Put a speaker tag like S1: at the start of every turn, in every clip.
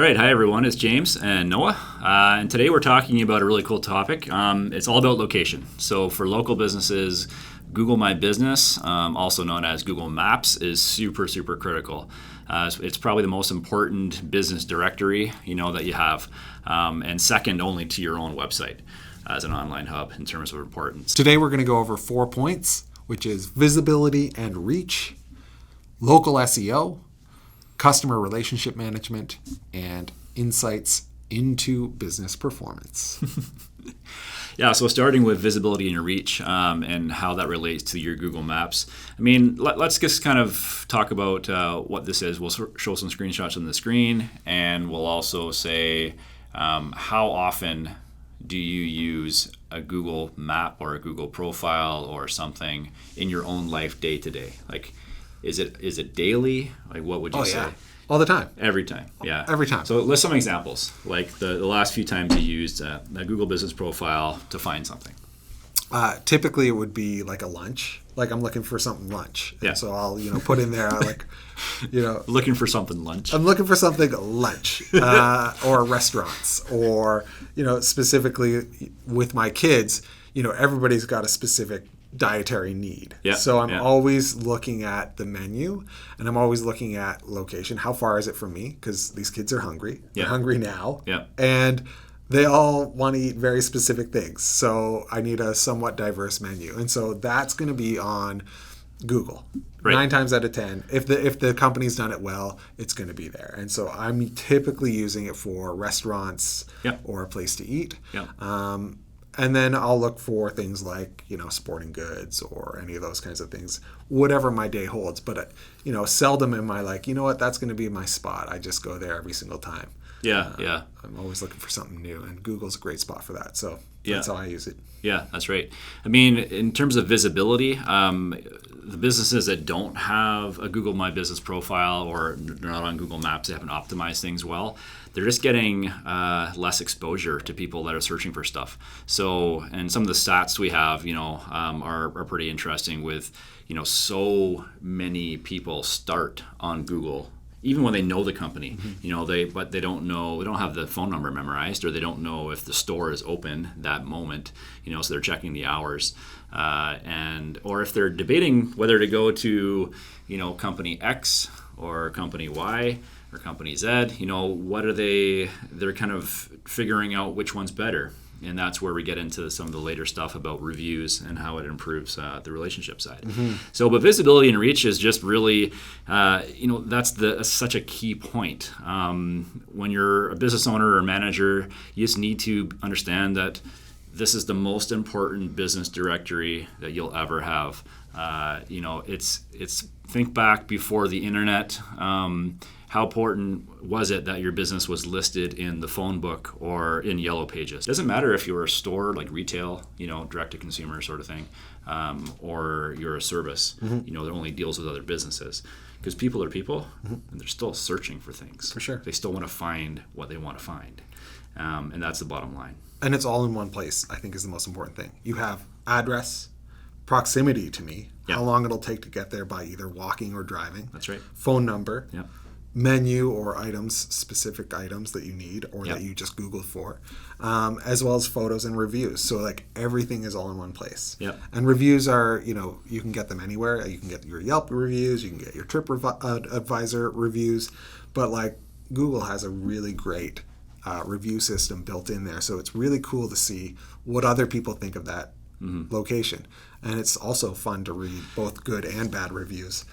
S1: All right, hi everyone. It's James and Noah, and today we're talking about a really cool topic. It's all about location. So for local businesses, Google My Business, also known as Google Maps, is super critical. It's probably the most important business directory that you have, and second only to your own website as an online hub in terms of importance.
S2: Today we're going to go over 4 points, which is visibility and reach, local SEO, customer relationship management, and insights into business performance.
S1: Yeah, so starting with visibility and reach and how that relates to your Google Maps. I mean, let's just kind of talk about what this is. We'll show some screenshots on the screen, and we'll also say how often do you use a Google map or a Google profile or something in your own life day to day? Like, is it daily? Like, what would you say?
S2: Yeah. All the time.
S1: Every time, yeah.
S2: Every time.
S1: So list some examples, like the last few times you used a Google Business profile to find something.
S2: Typically, it would be like a lunch. Like I'm looking for something lunch. And
S1: yeah.
S2: So I'll put in there
S1: looking for something lunch.
S2: I'm looking for something lunch, or restaurants, or specifically with my kids. Everybody's got a specific dietary need.
S1: Yeah,
S2: so I'm always looking at the menu, and I'm always looking at location. How far is it from me? Because these kids are hungry. They're hungry now.
S1: Yeah.
S2: And they all want to eat very specific things. So I need a somewhat diverse menu. And so that's going to be on Google. Right. 9 times out of 10. If the company's done it well, it's going to be there. And so I'm typically using it for restaurants or a place to eat.
S1: Yeah.
S2: And then I'll look for things like, sporting goods or any of those kinds of things, whatever my day holds. But, seldom am I like, that's going to be my spot. I just go there every single time.
S1: Yeah.
S2: I'm always looking for something new, and Google's a great spot for that. So that's how I use it.
S1: Yeah, that's right. I mean, in terms of visibility, the businesses that don't have a Google My Business profile or they're not on Google Maps, they haven't optimized things well, they're just getting less exposure to people that are searching for stuff. So, and some of the stats we have, are pretty interesting with, so many people start on Google even when they know the company, but they don't have the phone number memorized, or they don't know if the store is open that moment, so they're checking the hours, or if they're debating whether to go to, company X or company Y or company Z, what are they're kind of figuring out which one's better. And that's where we get into some of the later stuff about reviews and how it improves the relationship side. Mm-hmm. So, but visibility and reach is just really, that's such a key point. When you're a business owner or manager, you just need to understand that this is the most important business directory that you'll ever have. It's think back before the internet. How important was it that your business was listed in the phone book or in Yellow Pages? It doesn't matter if you're a store, like retail, direct to consumer sort of thing, or you're a service, that only deals with other businesses. Because people are people, and they're still searching for things.
S2: For sure.
S1: They still want to find what they want to find. And that's the bottom line.
S2: And it's all in one place, I think, is the most important thing. You have address, proximity to me, how long it'll take to get there by either walking or driving.
S1: That's right.
S2: Phone number.
S1: Yeah.
S2: Menu or items, specific items that you need or that you just Googled for, as well as photos and reviews. So like everything is all in one place.
S1: Yep.
S2: And reviews are, you can get them anywhere. You can get your Yelp reviews, you can get your TripAdvisor reviews, but like Google has a really great review system built in there. So it's really cool to see what other people think of that location. And it's also fun to read both good and bad reviews.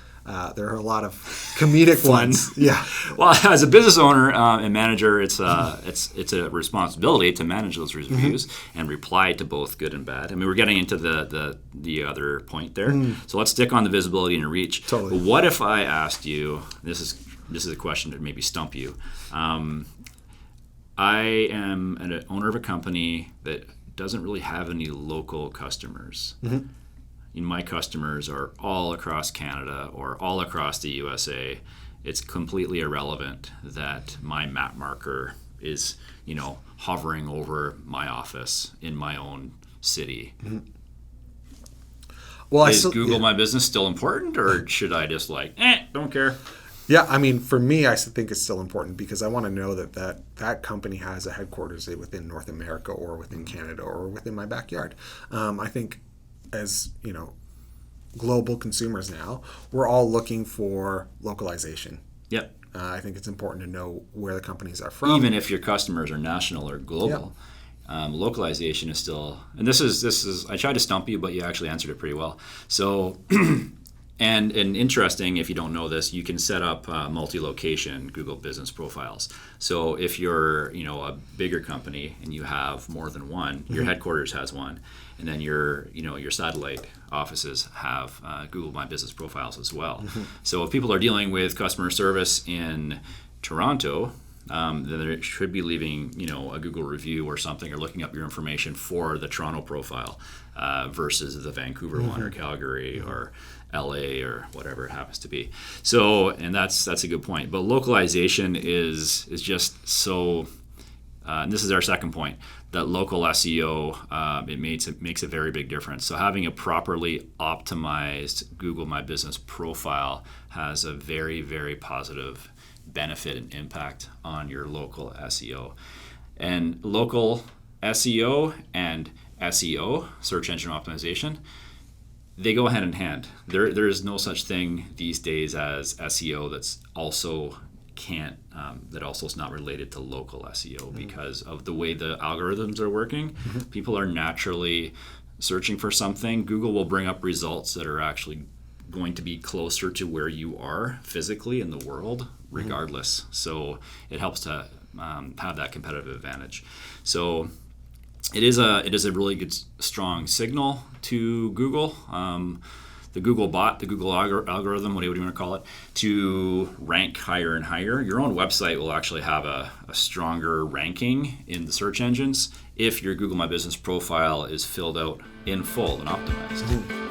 S2: There are a lot of comedic ones. Yeah.
S1: Well, as a business owner and manager, it's a responsibility to manage those reviews and reply to both good and bad. I mean, we're getting into the other point there. So let's stick on the visibility and reach.
S2: Totally.
S1: But what if I asked you? This is a question that maybe stump you. I am an owner of a company that doesn't really have any local customers. My customers are all across Canada or all across the USA. It's completely irrelevant that my map marker is, hovering over my office in my own city.
S2: Well,
S1: is Google My Business still important, or should I just don't care?
S2: Yeah, I mean, for me, I think it's still important because I want to know that company has a headquarters within North America or within Canada or within my backyard. I think as, global consumers now, we're all looking for localization.
S1: Yep.
S2: I think it's important to know where the companies are from.
S1: Even if your customers are national or global, localization is still. And this is. I tried to stump you, but you actually answered it pretty well. So. And interesting, if you don't know this, you can set up multi-location Google Business profiles. So if you're, a bigger company and you have more than one, your headquarters has one, and then your satellite offices have Google My Business profiles as well. So if people are dealing with customer service in Toronto, then they should be leaving, a Google review or something, or looking up your information for the Toronto profile versus the Vancouver one or Calgary or LA or whatever it happens to be. So, and that's a good point. But localization is just so. And this is our second point, that local SEO, it makes a very big difference. So having a properly optimized Google My Business profile has a very, very positive benefit and impact on your local SEO. And local SEO and SEO, search engine optimization, they go hand in hand. There is no such thing these days as SEO that's also that also is not related to local SEO because of the way the algorithms are working. People are naturally searching for something. Google will bring up results that are actually going to be closer to where you are physically in the world, regardless. So it helps to have that competitive advantage. So it is a really good, strong signal to Google, the Google bot, the Google algorithm, whatever you want to call it, to rank higher and higher. Your own website will actually have a stronger ranking in the search engines if your Google My Business profile is filled out in full and optimized.